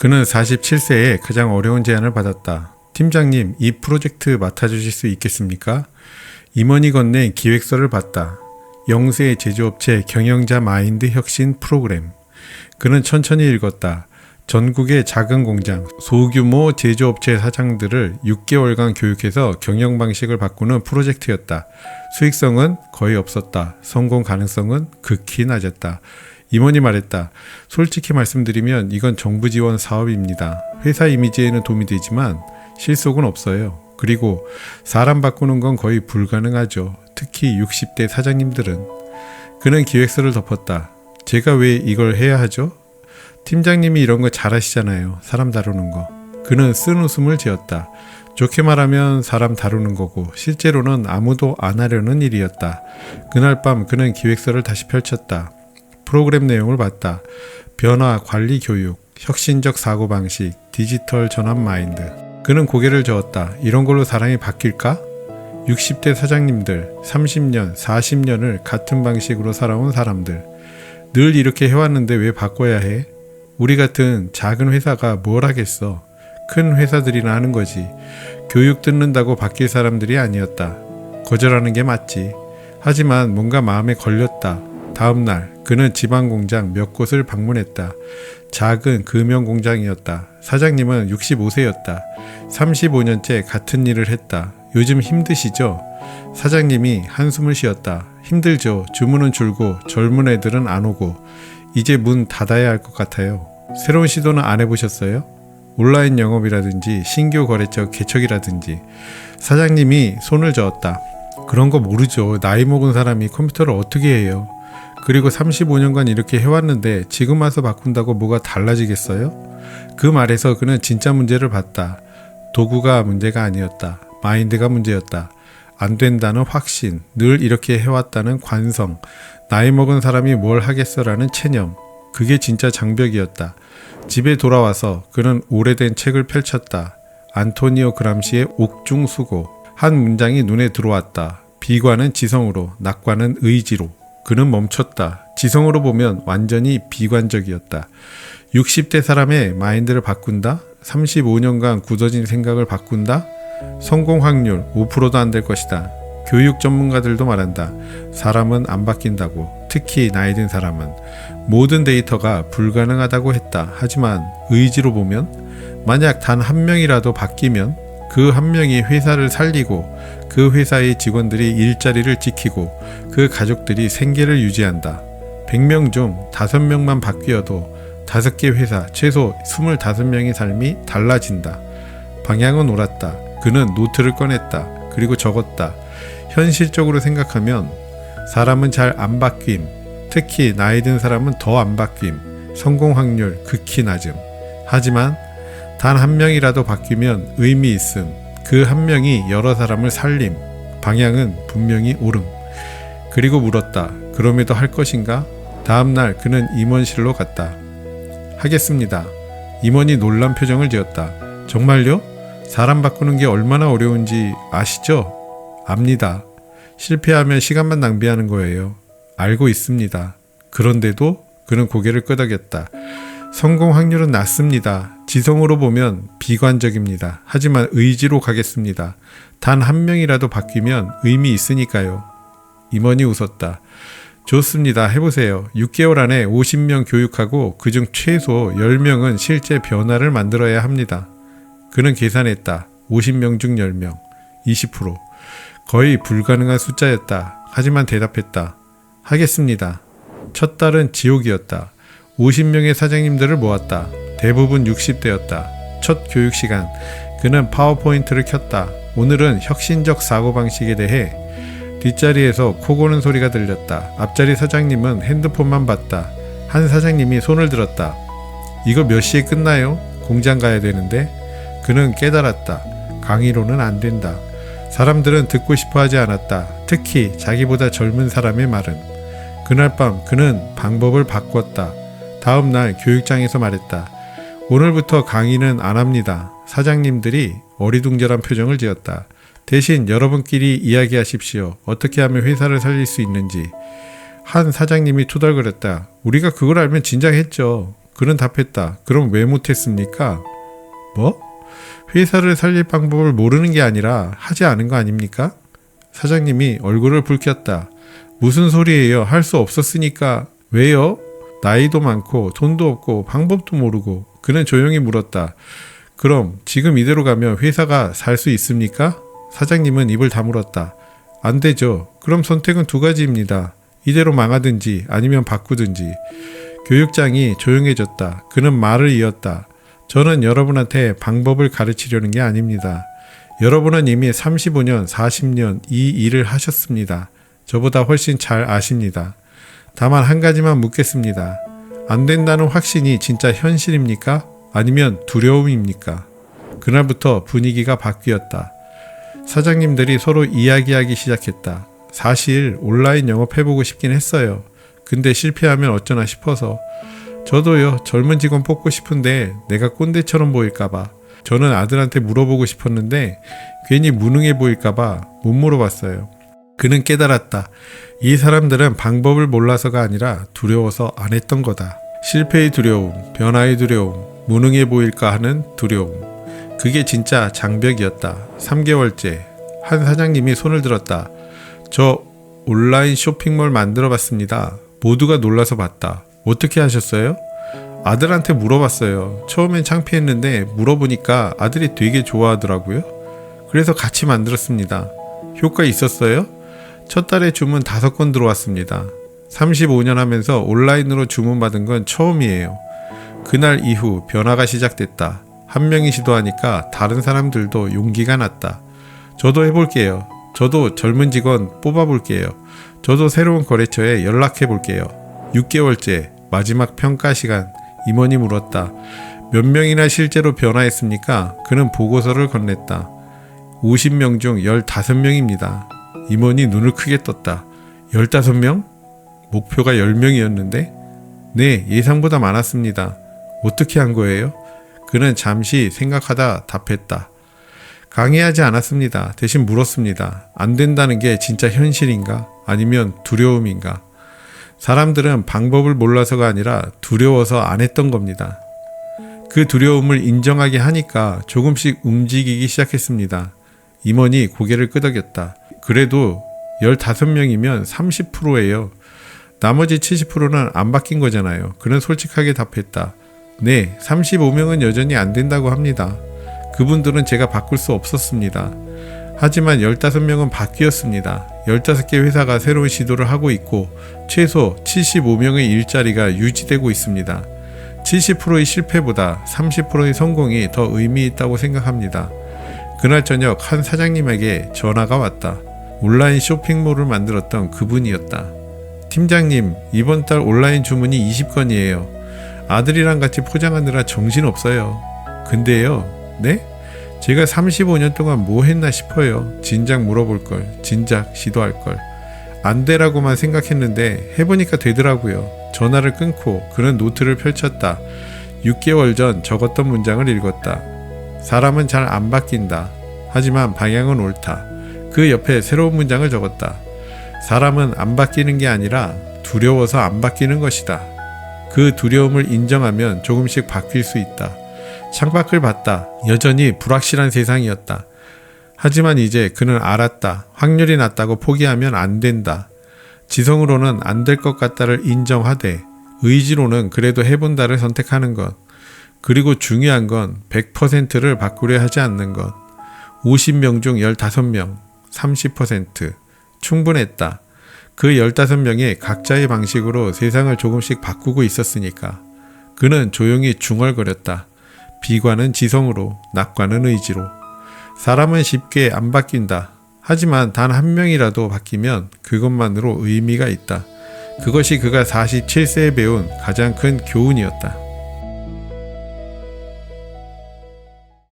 그는 47세에 가장 어려운 제안을 받았다. 팀장님, 이 프로젝트 맡아주실 수 있겠습니까? 임원이 건넨 기획서를 봤다. 영세 제조업체 경영자 마인드 혁신 프로그램. 그는 천천히 읽었다. 전국의 작은 공장, 소규모 제조업체 사장들을 6개월간 교육해서 경영 방식을 바꾸는 프로젝트였다. 수익성은 거의 없었다. 성공 가능성은 극히 낮았다. 임원이 말했다. 솔직히 말씀드리면 이건 정부 지원 사업입니다. 회사 이미지에는 도움이 되지만 실속은 없어요. 그리고 사람 바꾸는 건 거의 불가능하죠. 특히 60대 사장님들은. 그는 기획서를 덮었다. 제가 왜 이걸 해야 하죠? 팀장님이 이런 거 잘하시잖아요. 사람 다루는 거. 그는 쓴 웃음을 지었다. 좋게 말하면 사람 다루는 거고 실제로는 아무도 안 하려는 일이었다. 그날 밤 그는 기획서를 다시 펼쳤다. 프로그램 내용을 봤다. 변화, 관리 교육, 혁신적 사고방식, 디지털 전환 마인드. 그는 고개를 저었다. 이런 걸로 사람이 바뀔까? 60대 사장님들, 30년, 40년을 같은 방식으로 살아온 사람들. 늘 이렇게 해왔는데 왜 바꿔야 해? 우리 같은 작은 회사가 뭘 하겠어? 큰 회사들이나 하는 거지. 교육 듣는다고 바뀔 사람들이 아니었다. 거절하는 게 맞지. 하지만 뭔가 마음에 걸렸다. 다음 날 그는 지방 공장 몇 곳을 방문했다. 작은 금형 공장이었다. 사장님은 65세였다. 35년째 같은 일을 했다. 요즘 힘드시죠? 사장님이 한숨을 쉬었다. 힘들죠. 주문은 줄고 젊은 애들은 안 오고 이제 문 닫아야 할 것 같아요. 새로운 시도는 안 해보셨어요? 온라인 영업이라든지 신규 거래처 개척이라든지. 사장님이 손을 저었다. 그런 거 모르죠. 나이 먹은 사람이 컴퓨터를 어떻게 해요? 그리고 35년간 이렇게 해왔는데 지금 와서 바꾼다고 뭐가 달라지겠어요? 그 말에서 그는 진짜 문제를 봤다. 도구가 문제가 아니었다. 마인드가 문제였다. 안 된다는 확신, 늘 이렇게 해왔다는 관성, 나이 먹은 사람이 뭘 하겠어라는 체념. 그게 진짜 장벽이었다. 집에 돌아와서 그는 오래된 책을 펼쳤다. 안토니오 그람시의 옥중수고. 한 문장이 눈에 들어왔다. 비관은 지성으로, 낙관은 의지로. 그는 멈췄다. 지성으로 보면 완전히 비관적이었다. 60대 사람의 마인드를 바꾼다? 35년간 굳어진 생각을 바꾼다? 성공 확률 5%도 안 될 것이다. 교육 전문가들도 말한다. 사람은 안 바뀐다고. 특히 나이 든 사람은. 모든 데이터가 불가능하다고 했다. 하지만 의지로 보면 만약 단 한 명이라도 바뀌면 그 한 명이 회사를 살리고 그 회사의 직원들이 일자리를 지키고 그 가족들이 생계를 유지한다. 100명 중 5명만 바뀌어도 5개 회사 최소 25명의 삶이 달라진다. 방향은 옳았다. 그는 노트를 꺼냈다. 그리고 적었다. 현실적으로 생각하면 사람은 잘 안 바뀜. 특히 나이 든 사람은 더 안 바뀜. 성공 확률 극히 낮음. 하지만 단 한 명이라도 바뀌면 의미 있음. 그 한 명이 여러 사람을 살림. 방향은 분명히 옳음. 그리고 물었다. 그럼에도 할 것인가? 다음날 그는 임원실로 갔다. 하겠습니다. 임원이 놀란 표정을 지었다. 정말요? 사람 바꾸는 게 얼마나 어려운지 아시죠? 압니다. 실패하면 시간만 낭비하는 거예요. 알고 있습니다. 그런데도 그는 고개를 끄덕였다. 성공 확률은 낮습니다. 지성으로 보면 비관적입니다. 하지만 의지로 가겠습니다. 단 한 명이라도 바뀌면 의미 있으니까요. 임원이 웃었다. 좋습니다. 해보세요. 6개월 안에 50명 교육하고 그중 최소 10명은 실제 변화를 만들어야 합니다. 그는 계산했다. 50명 중 10명, 20%. 거의 불가능한 숫자였다. 하지만 대답했다. 하겠습니다. 첫 달은 지옥이었다. 50명의 사장님들을 모았다. 대부분 60대였다. 첫 교육 시간. 그는 파워포인트를 켰다. 오늘은 혁신적 사고방식에 대해. 뒷자리에서 코 고는 소리가 들렸다. 앞자리 사장님은 핸드폰만 봤다. 한 사장님이 손을 들었다. 이거 몇 시에 끝나요? 공장 가야 되는데. 그는 깨달았다. 강의로는 안 된다. 사람들은 듣고 싶어 하지 않았다. 특히 자기보다 젊은 사람의 말은. 그날 밤 그는 방법을 바꿨다. 다음 날 교육장에서 말했다. 오늘부터 강의는 안 합니다. 사장님들이 어리둥절한 표정을 지었다. 대신 여러분끼리 이야기하십시오. 어떻게 하면 회사를 살릴 수 있는지. 한 사장님이 투덜거렸다. 우리가 그걸 알면 진작 했죠. 그는 답했다. 그럼 왜 못했습니까? 뭐? 회사를 살릴 방법을 모르는 게 아니라 하지 않은 거 아닙니까? 사장님이 얼굴을 붉혔다. 무슨 소리예요? 할 수 없었으니까. 왜요? 나이도 많고 돈도 없고 방법도 모르고. 그는 조용히 물었다. 그럼 지금 이대로 가면 회사가 살 수 있습니까? 사장님은 입을 다물었다. 안 되죠. 그럼 선택은 두 가지입니다. 이대로 망하든지 아니면 바꾸든지. 교육장이 조용해졌다. 그는 말을 이었다. 저는 여러분한테 방법을 가르치려는 게 아닙니다. 여러분은 이미 35년, 40년 이 일을 하셨습니다. 저보다 훨씬 잘 아십니다. 다만 한 가지만 묻겠습니다. 안 된다는 확신이 진짜 현실입니까? 아니면 두려움입니까? 그날부터 분위기가 바뀌었다. 사장님들이 서로 이야기하기 시작했다. 사실 온라인 영업해보고 싶긴 했어요. 근데 실패하면 어쩌나 싶어서. 저도요. 젊은 직원 뽑고 싶은데 내가 꼰대처럼 보일까봐. 저는 아들한테 물어보고 싶었는데 괜히 무능해 보일까봐 못 물어봤어요. 그는 깨달았다. 이 사람들은 방법을 몰라서가 아니라 두려워서 안 했던 거다. 실패의 두려움, 변화의 두려움, 무능해 보일까 하는 두려움. 그게 진짜 장벽이었다. 3개월째 한 사장님이 손을 들었다. 저 온라인 쇼핑몰 만들어 봤습니다. 모두가 놀라서 봤다. 어떻게 하셨어요? 아들한테 물어봤어요. 처음엔 창피했는데 물어보니까 아들이 되게 좋아하더라고요. 그래서 같이 만들었습니다. 효과 있었어요? 첫 달에 주문 5건 들어왔습니다. 35년 하면서 온라인으로 주문받은 건 처음이에요. 그날 이후 변화가 시작됐다. 한 명이 시도하니까 다른 사람들도 용기가 났다. 저도 해볼게요. 저도 젊은 직원 뽑아볼게요. 저도 새로운 거래처에 연락해볼게요. 6개월째 마지막 평가 시간. 임원이 물었다. 몇 명이나 실제로 변화했습니까? 그는 보고서를 건넸다. 50명 중 15명입니다. 임원이 눈을 크게 떴다. 15명? 목표가 10명이었는데? 네, 예상보다 많았습니다. 어떻게 한 거예요? 그는 잠시 생각하다 답했다. 강요하지 않았습니다. 대신 물었습니다. 안 된다는 게 진짜 현실인가? 아니면 두려움인가? 사람들은 방법을 몰라서가 아니라 두려워서 안 했던 겁니다. 그 두려움을 인정하게 하니까 조금씩 움직이기 시작했습니다. 임원이 고개를 끄덕였다. 그래도 15명이면 30%예요. 나머지 70%는 안 바뀐 거잖아요. 그는 솔직하게 답했다. 네, 35명은 여전히 안 된다고 합니다. 그분들은 제가 바꿀 수 없었습니다. 하지만 15명은 바뀌었습니다. 15개 회사가 새로운 시도를 하고 있고 최소 75명의 일자리가 유지되고 있습니다. 70%의 실패보다 30%의 성공이 더 의미 있다고 생각합니다. 그날 저녁 한 사장님에게 전화가 왔다. 온라인 쇼핑몰을 만들었던 그분이었다. 팀장님, 이번 달 온라인 주문이 20건이에요. 아들이랑 같이 포장하느라 정신없어요. 근데요, 네? 제가 35년 동안 뭐 했나 싶어요. 진작 물어볼 걸, 진작 시도할 걸. 안 되라고만 생각했는데 해보니까 되더라고요. 전화를 끊고 그는 노트를 펼쳤다. 6개월 전 적었던 문장을 읽었다. 사람은 잘 안 바뀐다. 하지만 방향은 옳다. 그 옆에 새로운 문장을 적었다. 사람은 안 바뀌는 게 아니라 두려워서 안 바뀌는 것이다. 그 두려움을 인정하면 조금씩 바뀔 수 있다. 창밖을 봤다. 여전히 불확실한 세상이었다. 하지만 이제 그는 알았다. 확률이 낮다고 포기하면 안 된다. 지성으로는 안 될 것 같다를 인정하되 의지로는 그래도 해본다를 선택하는 것. 그리고 중요한 건 100%를 바꾸려 하지 않는 것. 50명 중 15명, 30% 충분했다. 그 15명이 각자의 방식으로 세상을 조금씩 바꾸고 있었으니까. 그는 조용히 중얼거렸다. 비관은 지성으로, 낙관은 의지로. 사람은 쉽게 안 바뀐다. 하지만 단 한 명이라도 바뀌면 그것만으로 의미가 있다. 그것이 그가 47세에 배운 가장 큰 교훈이었다.